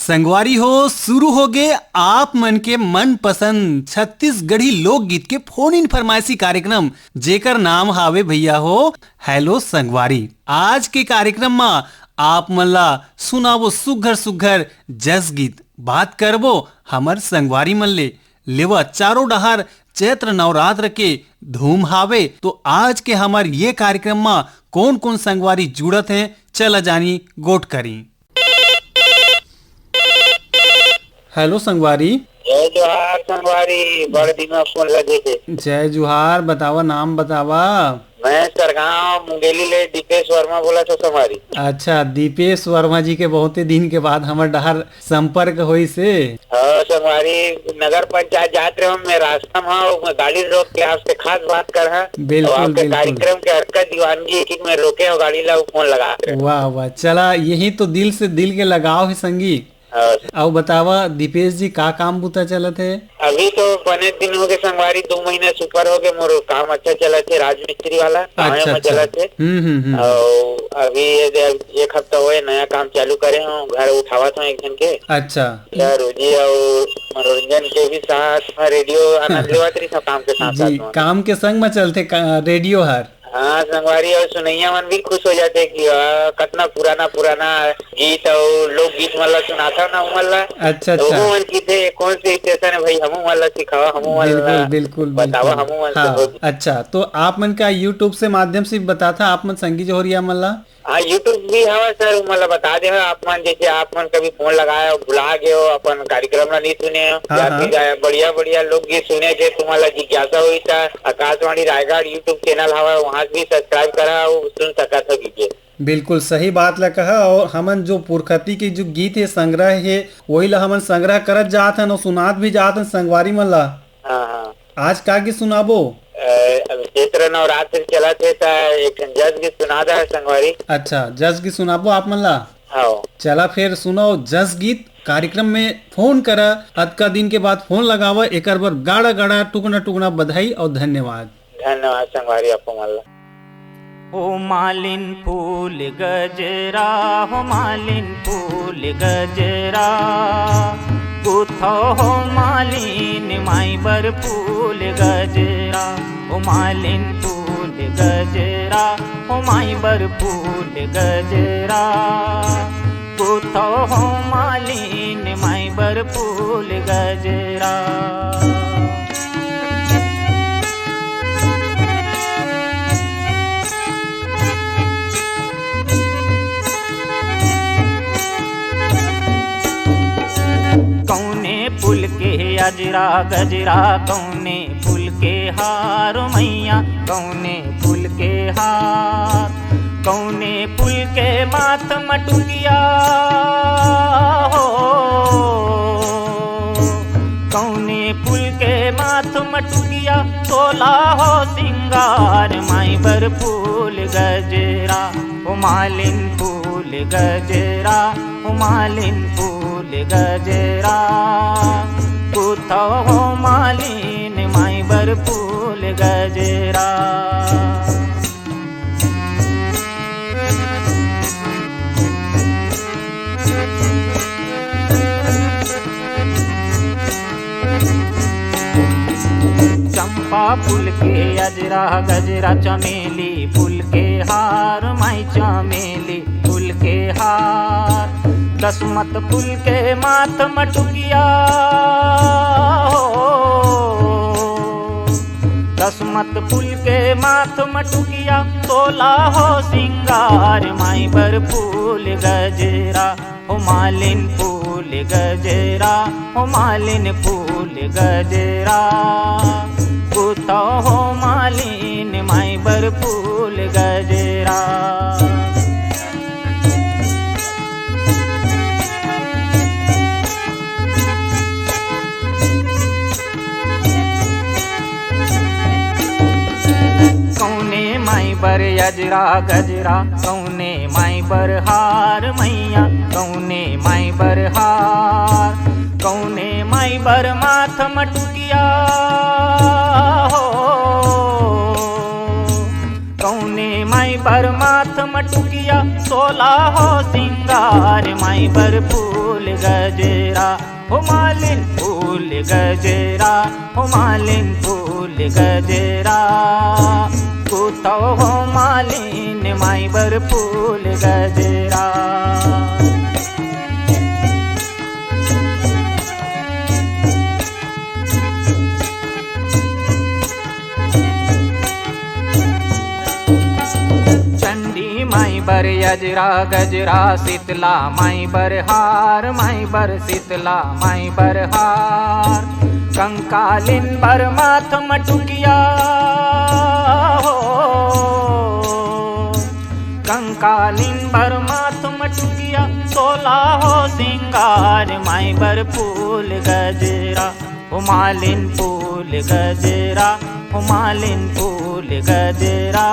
संगवारी हो शुरू हो गए आप मन के मन पसंद छत्तीसगढ़ी लोकगीत के फोन इन फरमाइशी कार्यक्रम जेकर नाम हावे भैया हो हेलो संगवारी। आज के कार्यक्रम में आप मन ला सुनावो सुघर सुघर जस गीत बात करबो हमर संगवारी मन लेवा चारों डहार चैत्र नवरात्र के धूम हावे। तो आज के हमार ये कार्यक्रम में कौन कौन संगवारी जुड़त है चला जानी गोट करी। हेलो संगवारी। जय जोहार संगवारी, बड़े दिन में फोन लगे थे। जय जोहार, बतावा नाम बतावा। मैं सरगांव मुंगेली ले दीपेश वर्मा बोला था संगवारी। अच्छा, दीपेश वर्मा जी के बहुत दिन के बाद हमार डहार संपर्क हुई से। हाँ संगवारी, नगर पंचायत जाते रहे मैं रास्ता में गाड़ी रोक के आपसे खास बात कर है। बिल्कुल बिल्कुल। कार्यक्रम के हरकत दीवानगी एक में रोके और गाड़ी ला फोन लगा। वाह वाह, चला यही तो दिल से दिल के लगाव है संगी। अब बतावा दीपेश जी का काम बुता चलत है। अभी तो बने दिन हो गए संगवारी, 2 महीने सुपर हो गए, मोर काम अच्छा चला थे, राजमिस्त्री वाला अच्छा चला थे। और अभी 1 हफ्ता हुए नया काम चालू करे हूँ, घर उठावा था एक जन के। अच्छा, रोजी और मनोरंजन के भी साथ रेडियो आनंद लेवा तरी सब काम के साथ काम के संग में चलते रेडियो हर। हाँ संगवारी, और सुनैया मन भी खुश हो जाते कि कितना पुराना गीत और लोक गीत मतलब सुनाता ना उमल्ला। अच्छा मन की थे कौन से स्टेशन है भाई, हमू वाला सिखावा, हमू वाला बिल्कुल बतावा, हमू वाला। अच्छा, तो आप मन का यूट्यूब से माध्यम से बताता आप मन संगी जोहरिया मल्ला। हाँ यूट्यूब भी हवा सर, मतलब बता दे आप मन, जैसे आप मन कभी फोन लगाए और भुला गए हो अपन कार्यक्रम नहीं सुने हो, बढ़िया बढ़िया लोकगीत सुने थे, तुम्हारा जिज्ञासा हुई था। आकाशवाणी रायगढ़ यूट्यूब चैनल हवा, वहाँ भी सब्सक्राइब करा सुन सका था कीजिए। बिल्कुल सही बात ला कहा। और हमन जो पुरखती के जो गीत है संग्रह है वही ला हमन संग्रह करत जात हन और सुनात भी जात हन संगवारी मन ला। हाँ, आज का गीत सुनाबो? चैत्र नवरात्र चला थे एक जस गीत सुना दा है संगवारी। अच्छा, जस गीत सुनाबो आप मन ला। हाँ चला फिर सुनाओ जस गीत। कार्यक्रम में फोन करा, अद का दिन के बाद फोन लगावा, एक बार गाड़ा गाड़ा टुकना टुकना बधाई और धन्यवाद। धन्यवाद संगवारी आपको मल्ला। हो मालिन फूल गजरा, हो मालिन फूल गजरा, गुथो हो मालिन माई बर फूल गजरा, हो मालिन फूल गजरा, हो माई बर फूल गजरा, गुथो हो मालिन माई बर फूल गजरा। फूल के अजरा गजरा कौने फूल के हार मैया, कौने फूल के हार, कौने फूल के माथ मटुकिया हो, कौने फूल के माथ मटुकिया, तोला हो सिंगार माई बर फूल गजरा, ओ मालिन फूल गजरा, ओ मालिन फूल गजरा, गुथो हो मालिन माई बर फूल गजरा। चंपा फूल के अजरा गजरा, चमेली फूल के हार माई चमेली फूल के हार, दसमत फूल के माथ मटुकिया हो, दसमत फूल के माथ मटुकिया, तोला हो सिंगार माई बर फूल गजरा, हो मालिन फूल गजरा, हो मालिन फूल गजरा, गुथो हो मालिन माई बर फूल गजरा। माई बर अजरा गजरा, कौने माई बर हार मैया, कौने माई बर हार, कौने माई बर माथ मटुकिया हो, कौने माई बर माथ मटुकिया, सोला हो सिंगार माई बर फूल गजरा हो मालिन फूल गजरा हो मालिन फूल गजरा कुतो हो मालिन माई बर फूल गजरा चंडी माई बर यजरा गजरा शीतला माई बर हार माई बर शीतला माई बर हार कंकालिन बर माथ मटुकिया हो कंकालिन बर माथ मटुकिया सोला हो सिंगार माई बर फूल गजरा हो मालिन फूल गजरा हो मालिन फूल गजरा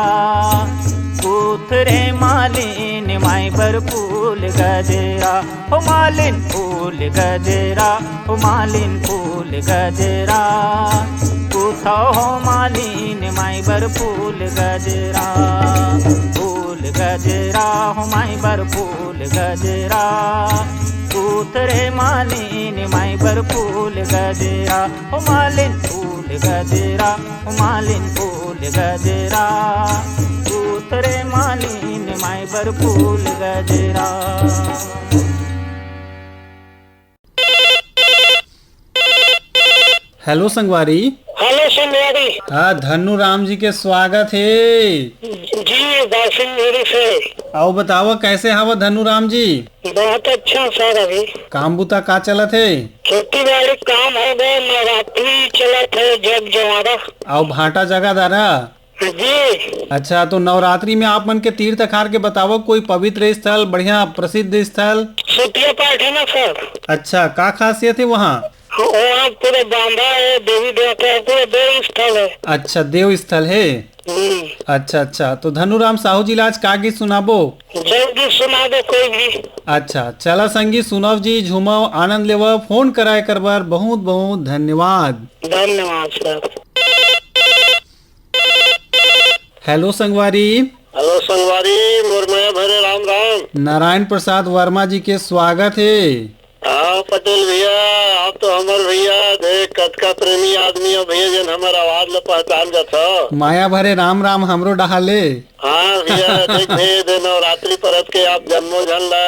कूथरे मालिन माई बर फूल गजरा हो मालिन फूल गजरा हो मालिन फूल गजरा कूथो हो मालिन माई बर फूल गजरा हो माई बर फूल गजरा कूथरे मालिन माई बर फूल गजरा हो मालिन फूल गजरा हो मालिन फूल गजरा कूथरे मालिन माई बर फूल गजरा हेलो संगवारी। हेलो संगवारी। हाँ धनु राम जी के स्वागत है जी दासिंगेरी से। आओ बताओ कैसे हवा धनु राम जी? बहुत अच्छा सर। अभी काम बुता का चलत है? खेती बाड़ी काम हो गए, नवरात्रि चलत है जग जवारा। आओ भाटा जगह दारा जी। अच्छा तो नवरात्रि में आप मन के तीर्थ खार के बताओ कोई पवित्र स्थल बढ़िया प्रसिद्ध स्थल? सुतिया पाठ है ना सर। अच्छा का खासियत है वहाँ? वहाँ पूरे बांधा है, देवी देवता है, पूरे देव स्थल है। अच्छा देव स्थल है। अच्छा अच्छा तो धनुराम साहू जी आज का गीत सुनाबो? जल्दी सुना दो कोई भी। अच्छा चला संगीत सुनव जी, झूमव आनंद लेव, फोन कराए करबर बहुत बहुत धन्यवाद। धन्यवाद सर। हेलो संगवारी। हेलो संगवारी, मुरमया भरे राम राम। नारायण प्रसाद वर्मा जी के स्वागत है। हाँ पटेल भैया, आप तो हमार भैया देख कटका प्रेमी आदमी हो भैया, जन हमार आवाज ल पहचान जाता। माया भरे राम राम हमरो डहाले। हाँ भैया देख दे नवरात्रि परब के आप जन्मो जन ला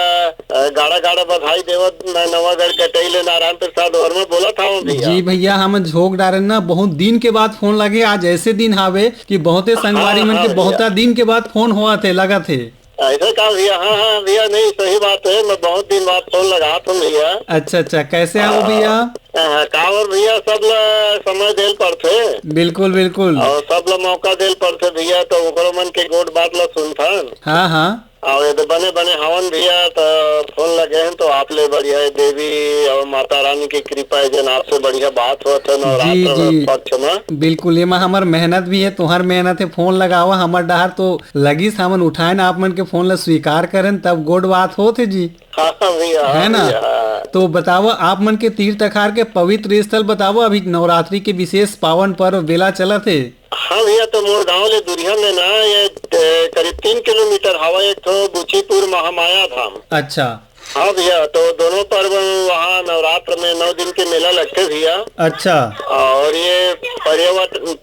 गाड़ा गाड़ा बधाई देवत नवागढ़ कटैले नारायण प्रसाद वर्मा बोला था भैया। जी भैया हम झोंक डारे ना, बहुत दिन के बाद फोन लगे। आज ऐसे दिन हावे कि बहुते संगवारी मन के बहुता दिन के बाद फोन हुआ थे लगा थे ऐसा का भैया। हाँ भैया नहीं सही बात है, मैं बहुत दिन बाद फोन लगा तुम भैया। अच्छा अच्छा कैसे आओ भैया? कावर भैया सब ला समय देल पड़ते। बिल्कुल बिल्कुल। और सब ला मौका देल पड़ते भैया, तो ओकरो मन के गोट बात ला सुनथन। हाँ हाँ और ये बने बने हवन भैया तो फोन लगे हैं, तो आप ले बढ़िया है देवी और माता रानी की कृपा है जन आपसे बढ़िया बात होता है नवरात्र पक्ष में। बिल्कुल ये में हमार मेहनत भी है, तुम्हार मेहनत है। फोन लगावा हमार डहार तो लगी हमन उठाए ना, आप मन के फोन ला स्वीकार करें तब गोड बात होते जी। हाँ भैया है ना। तो बताओ आप मन के तीर्थ अखार के पवित्र स्थल बताओ। अभी नवरात्रि के विशेष पावन पर्व बेला चलत है। हाँ भैया तो मोर गाँव ले दूरिया में ना ये करीब 3 किलोमीटर हवा एक तो बुचीपुर महामाया धाम। अच्छा हाँ भैया, तो दोनों पर्व वहाँ नवरात्र में 9 दिन के मेला लगते भैया। अच्छा और ये पर्यटन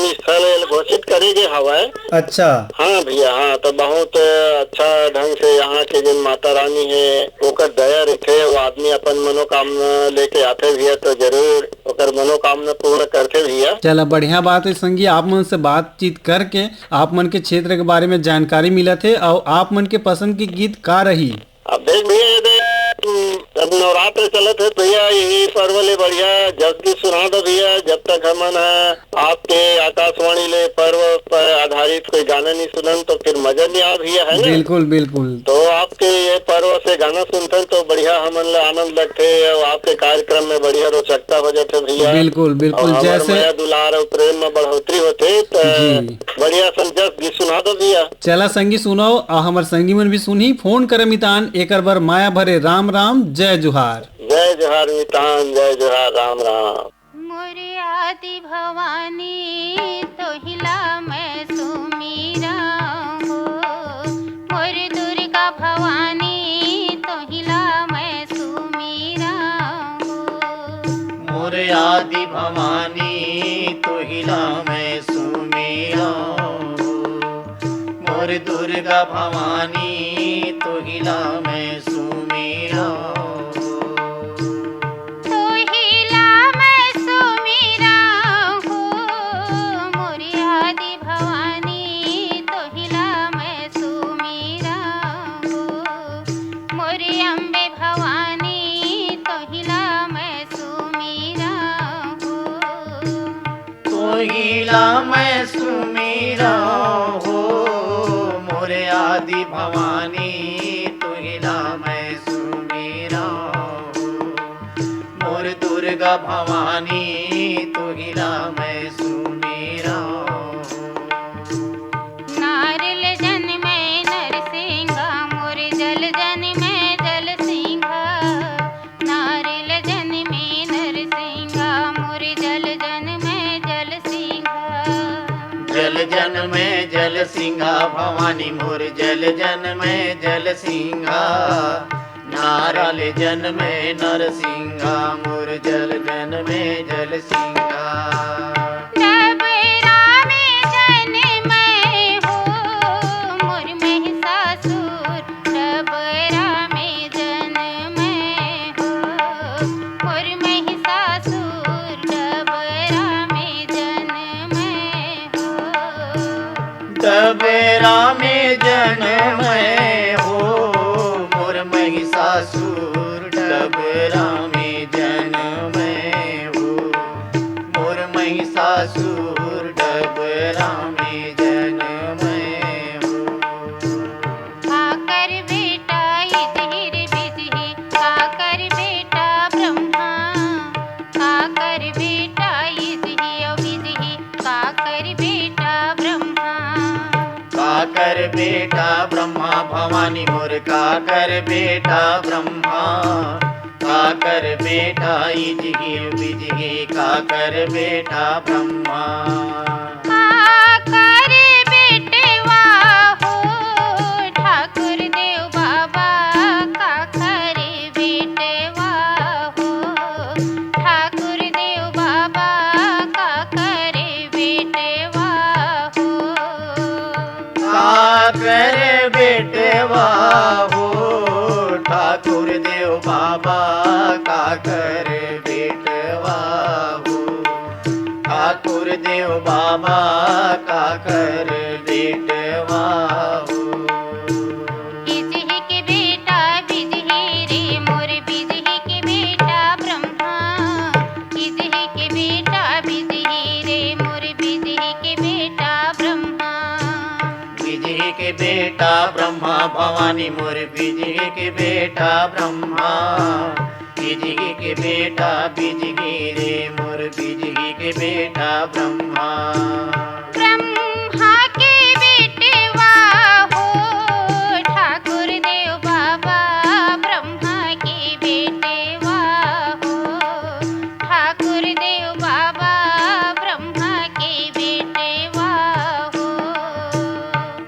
स्थल घोषित करेंगे हवा। अच्छा हाँ भैया। हाँ तो बहुत अच्छा ढंग से यहाँ के जिन माता रानी है ओकर दया रखे, वो आदमी अपन मनोकामना लेके आते भैया तो जरूर ओकर मनोकामना पूर्ण करते भैया। चला बढ़िया बात है संगी, आप मन से बातचीत करके आप मन के क्षेत्र के बारे में जानकारी मिला थे और आप मन के पसंद की गीत का रही। अब देख भैया अब नवरात्र चलत है भैया, यही पर्व ले बढ़िया जब भी सुना दो भैया। जब तक हमन आपके आकाशवाणी ले पर्व पर आधारित कोई गाना नहीं सुनन तो फिर मजा नहीं आ भैया, है ना। बिल्कुल बिल्कुल। तो आपके ये पर्व से गाना सुनते तो बढ़िया हमन ला आनंद लगते और आपके कार्यक्रम में बढ़िया रोचकता हो जाते भैया। बिल्कुल बिल्कुल। जैसे दुलार और प्रेम में बढ़ोतरी होते तो बढ़िया संजस गीत सुना दो भैया। चला संगी सुनो और हमार संगी मन भी सुनी। फोन कर मितान एक बार माया भरे राम राम, जय जोहार। जय जोहार मितान, जय जोहार, राम राम। मोरे आदि भवानी तो हिला मैं सुमीरा हो, मोरे दुर्गा भवानी तो हिला मैं भवानी तुहिला मैं सुमिरा मोर दुर्गा भवानी तुहिला मैं सुमिरा तोहिला मैं सुमिरा हो मोरी आदि भवानी तोहिला मैं सुमिरा हो मोरी अम्बे भवानी तोहिला मैं सुमिरा हो तोहिला मैं सुमिरा हो मोरे आदि भवानी तुहिला मैं सुमिरा हो मोर दुर्गा भवानी तुहिला मैं सुमिरा नारिल जन में नरसिंहा मोर जल जन में जल सिंहा नारिल जन में नरसिंहा मोर जल जन में जल सिंहा जल जन में जल सिंहा भवानी मोर जल जन में जल सिंहा नारल जन में नरसिंहा मोर जल जन में जल सिंहा डबरा में जन में हो मोर महिषासुर डबरा में जन में हो मोर महिषासुर डबरा में जन में हो डबरा में जन्म हो मोर महिषासुर डबरा में जन्म हो मोर महिषासुर डबरा में जन्म हो आकर बेटा इजहिर बिजही आकर बेटा ब्रह्मा आकर बेटा इजही और बिजही आकर बेटा ब्रह्मा काकर बेटा ब्रह्मा भवानी मोर काकर बेटा ब्रह्मा काकर बेटा इजगी बिजगी काकर बेटा ब्रह्मा आकर बेटवा हो ठाकुर देव बाबा काकर बेटवा हो ठाकुर देव बाबा काकर बेटवा हो काकर बेटवा हो ठाकुर देव बाबा काकर बेटवा हो ठाकुर देव बाबा काकर बेटवा हो बिजही के बेटा बिजही रे मोर बिजही के बेटा ब्रह्मा बिजही के बेटा बिजही रे मोर बिजही के बेटा ब्रह्मा बिजही के बेटा ब्रह्मा भवानी मोर बिजही के बेटा ब्रह्मा बिजही के बेटा बिजही रे मोर बिजही के बेटा ब्रह्मा ब्रह्मा के बेटवा हो ठाकुर देव बाबा ब्रह्मा के बेटवा हो ठाकुर देव बाबा ब्रह्मा के बेटवा हो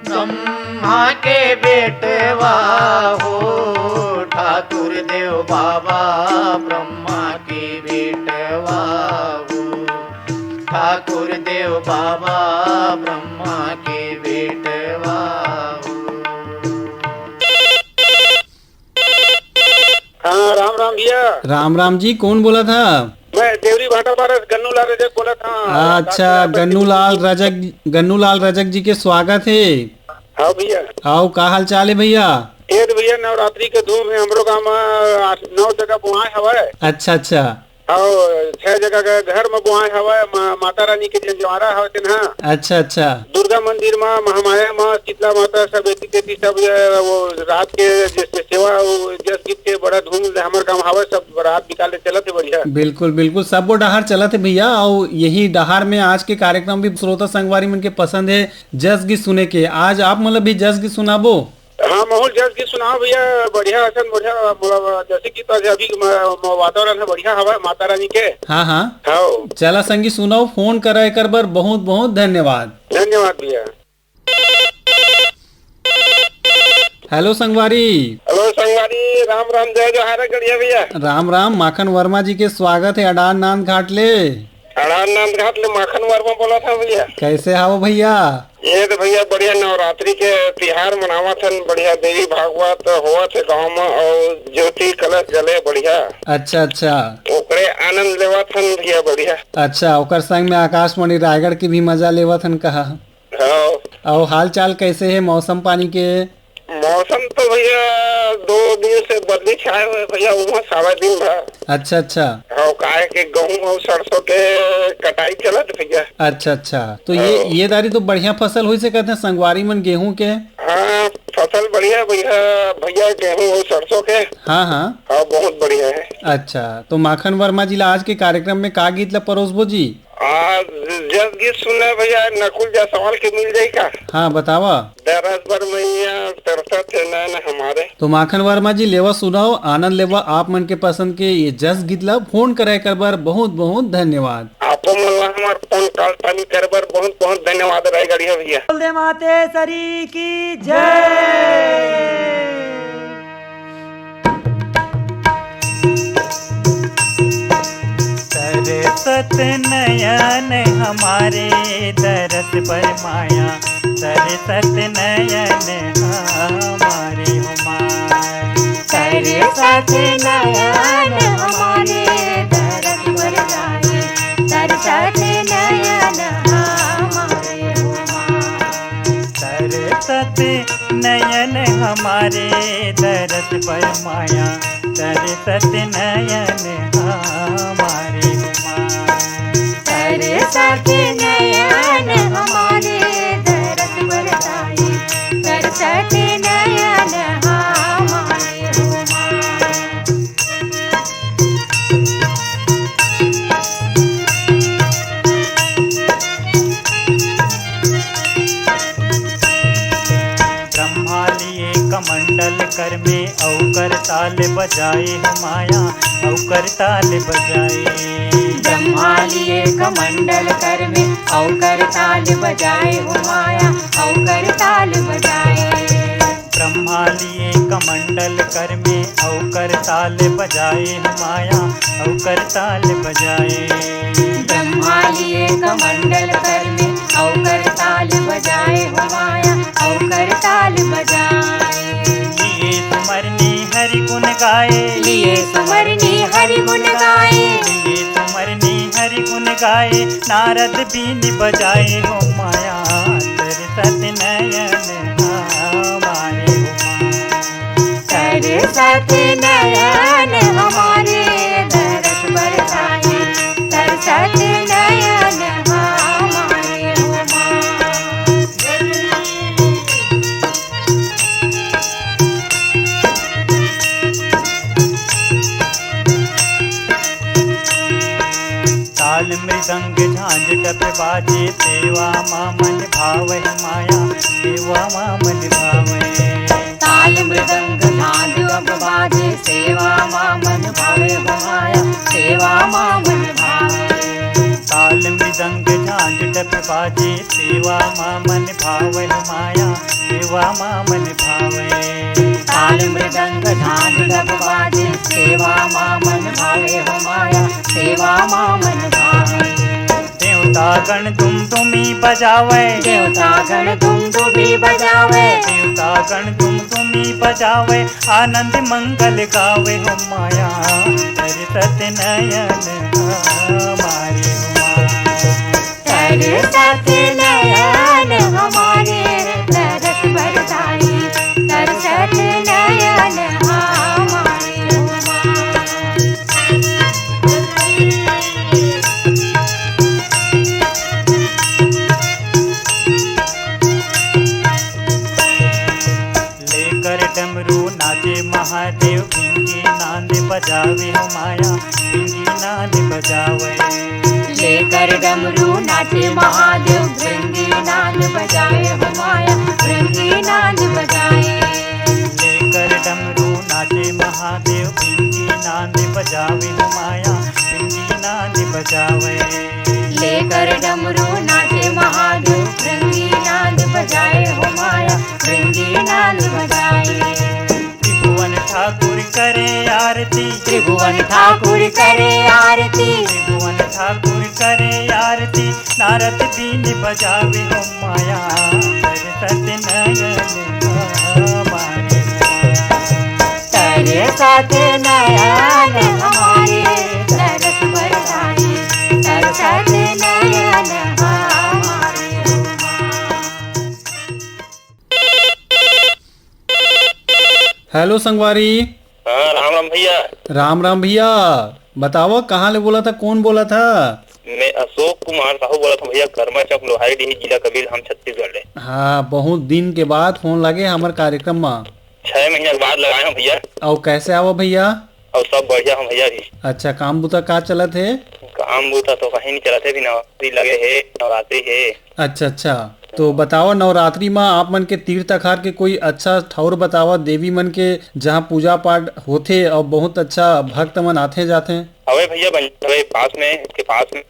ब्रह्मा के बेटवा हो ठाकुर देव बाबा ब्रह्मा के बेटवा हो ठाकुर देव बाबा ब्रह्मा के बेटवा हो हाँ राम राम भैया। राम राम जी, कौन बोला था? मैं देवरी भाटा पारस गन्नूलाल रजक बोला था। अच्छा, गन्नूलाल रजक जी के स्वागत है। हाँ भैया। आओ, का हाल चाल है भैया? एक भैया नवरात्रि के धूम है हमरो गाँव में 8-9 जगह बुआए हवा। अच्छा अच्छा। और 6 जगह का घर में बुआए हवा। माता रानी के जंजवारा हवा तेन। अच्छा अच्छा। दुर्गा मंदिर में, महामाया में, शीतला माता सब एती सब वो रात के जैसे सेवा जस गीत के बड़ा धूम हमारे गाँव हवा। सब रात निकाले चलत है बढ़िया। बिल्कुल बिल्कुल, सब वो डहार चलत है भैया। और यही डहार में आज के कार्यक्रम भी श्रोता संगवारी मन के पसंद है जस गीत सुने के। आज आप मतलब भी जस गीत सुनाबो? हाँ माहौल जस की सुनाओ भैया। बढ़िया असन बढ़िया जैसे की तो अभी वातावरण है बढ़िया हवा माता रानी के। हाँ हाँ। हाँ चला संगी सुनाओ। फोन करा एक बार बहुत बहुत धन्यवाद। धन्यवाद भैया। हेलो संगवारी। हेलो संगवारी, राम राम, जय जोहार गढ़िया भैया। राम राम। माखन वर्मा जी के स्वागत है अडार नांद घाट ले। अड़ानंद घाट ले माखन वर्मा बोला था भैया। कैसे हाओ भैया? ये तो भैया बढ़िया नवरात्रि के तिहार मनावा था, बढ़िया देवी भागवत हुआ थे गाँव में और ज्योति कलश जले बढ़िया। अच्छा अच्छा। ओकरे आनंद लेवा था भैया बढ़िया। अच्छा, ओकर संग में आकाशवाणी रायगढ़ की भी मजा लेवत हन कहा। हाँ। और हाल चाल कैसे है मौसम पानी के? मौसम तो भैया 2 दिन से बदली छाए हुए भैया, वहाँ सारा दिन भा। अच्छा अच्छा। हाँ, काहे के गेहूं और सरसों के कटाई चलत भैया। अच्छा अच्छा, तो ये दारी तो बढ़िया फसल हुई से कहते हैं संगवारी मन गेहूं के। हाँ, फसल बढ़िया भैया गेहूं और सरसों के। हाँ हाँ। हाँ, बहुत बढ़िया है। अच्छा, तो माखन वर्मा जी आज के कार्यक्रम में का गीत ला परोसबो जी? आज जब गीत सुनना भैया नकुल जायसवाल के मिल जाएगा। हाँ बतावा। दरस बर मैया तरसा थे नैन हमारे। तो माखन वर्मा जी लेवा सुनाओ, आनंद लेवा आप मन के पसंद के ये जस गीत ला फोन करे कर बार बहुत बहुत धन्यवाद। आपको मन हमार फोन कॉल पानी कर बार बहुत बहुत धन्यवाद रहेगा भैया। बोल दे माते सरी की जय। सरसत नयन हमारे दरस पर माया, सरसत नयन हमारे हुमार। सरसत नयन हमारे दरस पर माया, सरसत नयन हमारे हुमार। सरसत नयन हमारे दरस पर माया, सरसत नयन हमारे हुमार। सरसत नयन हमारे दरस पर माया, सरसत नयन हमारे हुमार। ब्रह्मा लिए कमंडल कर में औकर ताल बजाए हुमाया, औकर ताल बजाए। ब्रह्मा लिए कमंडल कर में औकर ताल बजाए हुमाया, औकर ताल बजाए। ब्रह्मा लिए कमंडल कर में औकर ताल बजाए हुमाया, औकर ताल बजाए। ब्रह्मा लिए कमंडल कर में औकर ताल बजाए हुमाया, औकर ताल बजाए। लिए सुमरनी हरि गुण गाए, लिए सुमरनी हरि गुण गाए। लिए सुमरनी हरि गुण गाए। नारद बीन बजाए हो माया, सरसत नयन हमारे हुमार। सरसत नयन हमारे दरस बरसाए, सरसत नयन हमारे हुमार। ताल मृदंग झांझ टप बाजे, सेवा मामन भावै माया, सेवा मामन भावै। ताल मृदंग झांझ अब बाजे, सेवा मामन भावे हुमाया, सेवा मामन भावे। ताल मृदंग झांझ टप बाजे, सेवा मामन भावै माया, सेवा मामन भावै। ताल मृदंग झांझ अब बाजे, सेवा मामन भावे हुमाया, सेवा मामन भावे। देवता गण तुम्ही बजावे, देवता गण तुम्ही बजावे। देवता गण तुम्ही बजावे। आनंद मंगल गावे हो माया, सरसत नयन हमारे हुमार। सरसत नयन हमारे दरस बरसाए, सरसत नयन हमारे हुमार। लेकर डमरू नाचे महादेव, भिंगी नांद बजावे हो माया, भिंगी नांद बजावे। लेकर डमरू नाचे महादेव, भृंगी नाद बजाए हुमाया, भृंगी नाद बजाए। लेकर डमरू नाचे महादेव, भिंगी नांद बजावे हो माया, भिंगी नांद बजावे। लेकर डमरू नाचे महादेव, भृंगी नाद बजाए हुमाया, भृंगी नाद बजाए। त्रिभुवन ठाकुर करे आरती, त्रिभुवन ठाकुर करे आरती। त्रिभुवन ठाकुर करे आरती नारद बीन बजावे हो माया तरसत नयन हमारे तेरे साथ नयन हमारे तरस बरसाए तरसत नयन हमारे हेलो संगवारी। हाँ, राम राम भैया। राम राम भैया, बताओ कहाँ ले बोला था, कौन बोला था? मैं अशोक कुमार साहू बोला था भैया, कर्मा चौक लोहाई डीही जिला कबीर हम छत्तीसगढ़ ले। हाँ, बहुत दिन के बाद फोन लगे हमारे कार्यक्रम में। 6 महीने के बाद लगाए हम भैया। और कैसे आओ भैया? और सब बढ़िया हम भैया जी। अच्छा, काम बुता का चलत है? काम बूता तो कहीं नहीं चला थे, भी नवरात्रि लगे है, नवरात्रि है। अच्छा अच्छा, तो बताओ नवरात्रि में आप मन के तीर्थ अखार के कोई अच्छा ठौर बतावा देवी मन के जहाँ पूजा पाठ होथे और बहुत अच्छा भक्त मन आते जाते। हवे भैया पास में, इसके पास में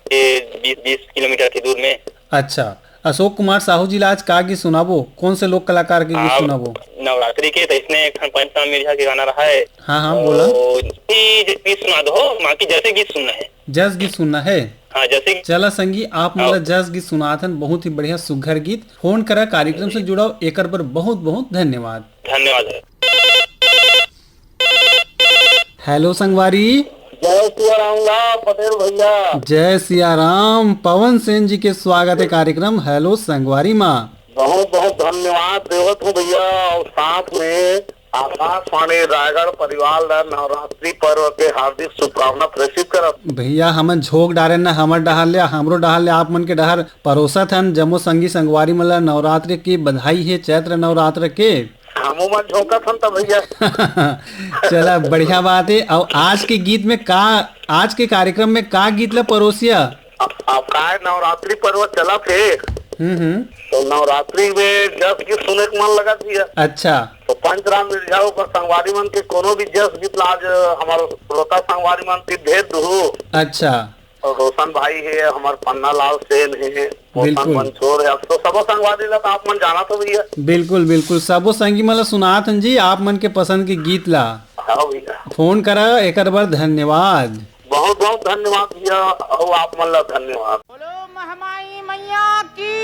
20 किलोमीटर की दूर में। अच्छा, अशोक कुमार साहू जी आज का गीत सुनाबो, कौन से लोक कलाकार के गीत सुनाबो? नवरात्रि के तो इसने एक पंचनाम मिर्जा के गाना रहा है। हाँ हाँ बोला। गीत सुना दो, माँ की जैसे गीत सुनना है। जस गीत सुनना है? हाँ, जैसे चला संगी, आप मतलब जस गीत सुनाथन, बहुत ही बढ़िया सुघर गीत। फोन करा, कार्यक्रम से जुड़ाओ, एकर पर बहुत बहुत धन्यवाद। धन्यवाद। हेलो संगवारी। जय सिया राम पटेल भैया। जय सिया राम। पवन सेन जी के स्वागत है कार्यक्रम हेलो संगवारी माँ। बहुत बहुत धन्यवाद देवत हूँ भैया। और साथ में आकाशवाणी रायगढ़ परिवार नवरात्रि पर्व के हार्दिक शुभकामना प्रेषित करब। भैया हमन झोंक डारे न, हमर डहार ले हमरो डहार ले आप मन के डहार परोसत हन जमो संगी संगवारी मन ला नवरात्रि की बधाई है, चैत्र नवरात्र के। हमू मन झोंकत हन त भैया। चला बढ़िया बात है। और आज के गीत में का, आज के कार्यक्रम में का गीत ला परोसिया? अब का नवरात्रि पर्व चला थे, तो नवरात्रि में जस गीत सुने के मन लगा दिया। अच्छा, तो पंचराम मिर्जा पर संगवारी मन के कोनो भी जस गीत आज हमारे श्रोता संगवारी मन के भेज दो। अच्छा, और रोशन भाई है, हमारे पन्ना लाल सेन है, बिल्कुल मंचोर है, तो सब संगवारी ला तो आप मन जाना तो भैया। बिल्कुल बिल्कुल, सबो संगी मन ला सुनात हन जी आप मन के पसंद के गीत ला। हाँ भैया, फोन करा, एक बार धन्यवाद। बहुत बहुत धन्यवाद भैया। और आप मन ला धन्यवाद। बोलो महामाई मैया की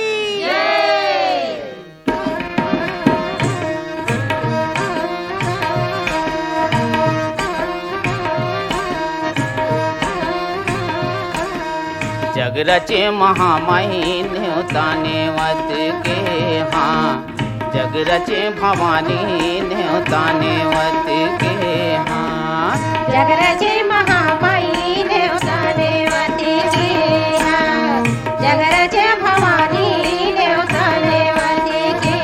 जग रचे महामाई न्योताने वत के हाँ, जग रचे भवानी न्योताने वत के हाँ, जग रचे महामाई न्योताने वत के हाँ, जग रचे भवानी न्योताने वत के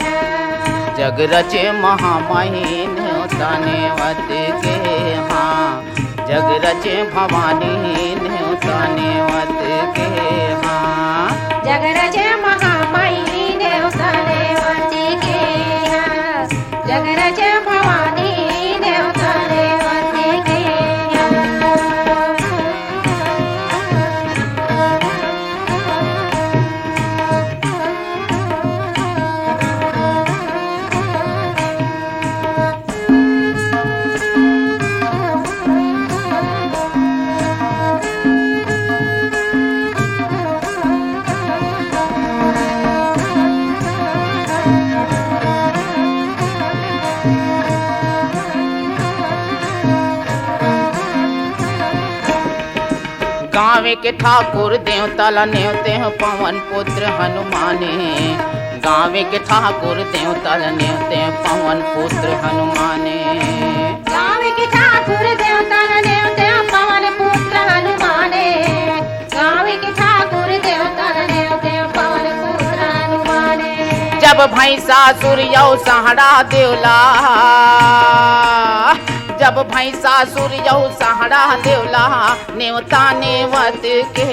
हाँ, जग रचे महामाई न्योताने वत के हाँ, जग रचे भवानी न्योताने वत के हाँ, जग रचे महामाई न्योताने वत के हाँ, जग रचे भवानी न्योताने वत के गाँव के ठाकुर देवता ला नेवते हैं पवन पुत्र हनुमाने, गाँव के ठाकुर देवता ला नेवते हैं पवन पुत्र हनुमाने, गाँव के ठाकुर देवता ला नेवते हैं पवन पुत्र हनुमाने, गाँव के ठाकुर देवता ला नेवते हैं पवन पुत्र हनुमाने। जब भैंसा सूर्य सहारा देवला, जब भैंसा सूर्य सहारा देवला नेवता नेवत के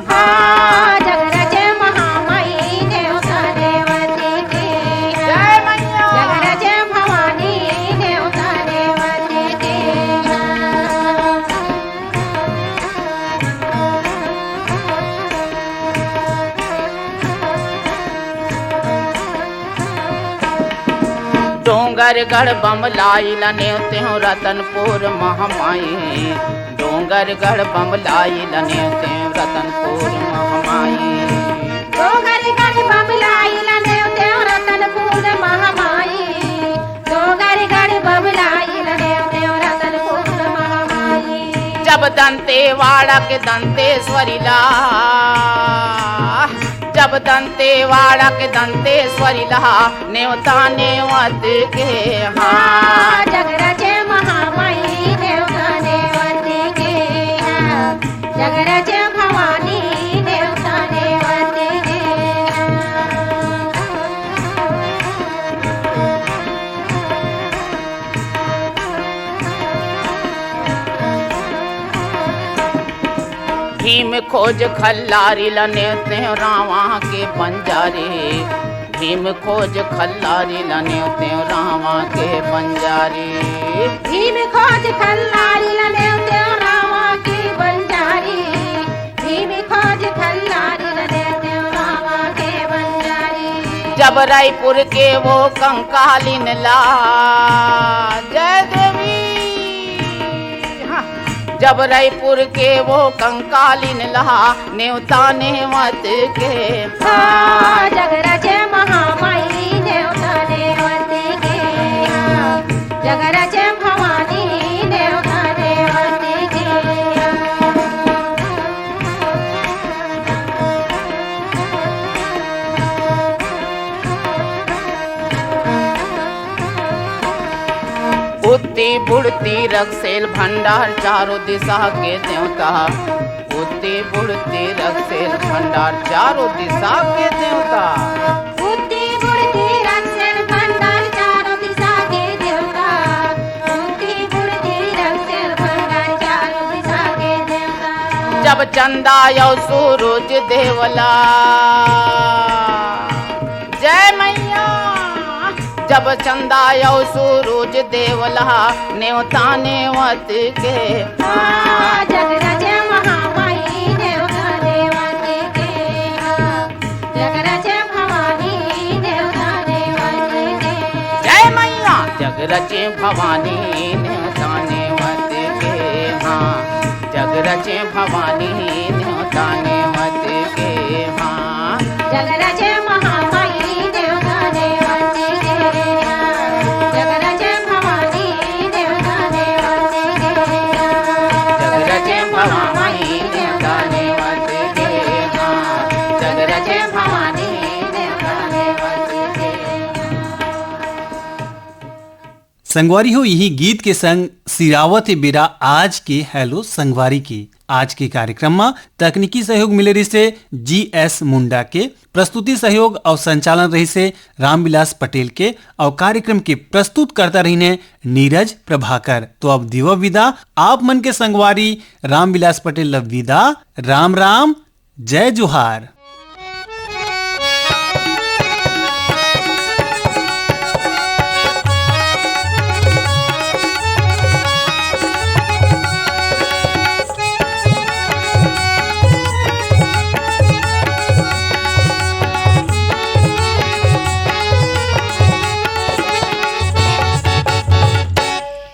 हाँ, जग रचे महामाई न्योता नेवत के जय मैया, जग रचे भवानी न्योता नेवत के डोंगर गढ़ बमलाई ला नेवते हो रतनपुर महामाई, डोंगरगढ़ बम्बलाई नेवते रतनपुर महामाई डोंगरगढ़ बम्बलाई नेवते रतनपुर महामाई डोंगरगढ़ बम्बलाई नेवते रतनपुर महामाई जब दंतेवाड़ा के दंतेश्वरी ला जब दंतेवाड़ा के दंतेश्वरी ला नेवता नेवत के हाँ जगराजे महामाई नेवता नेवत के जगराजे भवानी नेवता नेवत के भीम खोज खल्लारी लनेते रावा के बंजारे भीम खोज खल्लारी लनेते रावा के बंजारे भीम खोज खल्लारी नेवते रावा की बंजारी भीम खोज खल्लारी नेवते रावा के बंजारी जब रायपुर के वो कंकालिन ला जय देवी जब रायपुर के वो कंकालिन लहा नेवता नेवत के जगराजे महामाई नेवता नेवत के जगराजे भवानी नेवता नेवत के बुद्धि बुढ़ती रखसेल भंडार चारों दिशा के देवता बुद्धि बुढ़ती रखसेल भंडार चारों दिशा के देवता बुद्धि बुद्धि रक्षण भंडार चारों दिशा के देवता बुद्धि बुद्धि रक्षण भंडार चारों दिशा के देवता जब चंदा यो सूरज देवला जय मैया जब चंदा यो सूरज देवला नेवता नेवत के जगराजे महामाई नेवता नेवत के जगराजे भवानी नेवता नेवत के जय मैया जगरचे भवानी नेवता नेवत के हाँ जगरचे भवानी नेवता नेवत के हाँ जगराजे महामाई नेवता नेवत के जगराजे भवानी नेवता नेवत के जगरचे भवानी नेवता नेवत के हाँ जगरचे भवानी नेवता नेवत के संगवारी हो यही गीत के संग सिरावत बेरा आज के हेलो संगवारी की आज के कार्यक्रम में तकनीकी सहयोग मिले रही से GS मुंडा के प्रस्तुति सहयोग और संचालन रही से रामविलास पटेल के और कार्यक्रम के प्रस्तुत करता रही ने नीरज प्रभाकर। तो अब दिव विदा आप मन के संगवारी रामविलास पटेल विदा राम राम जय जोहार।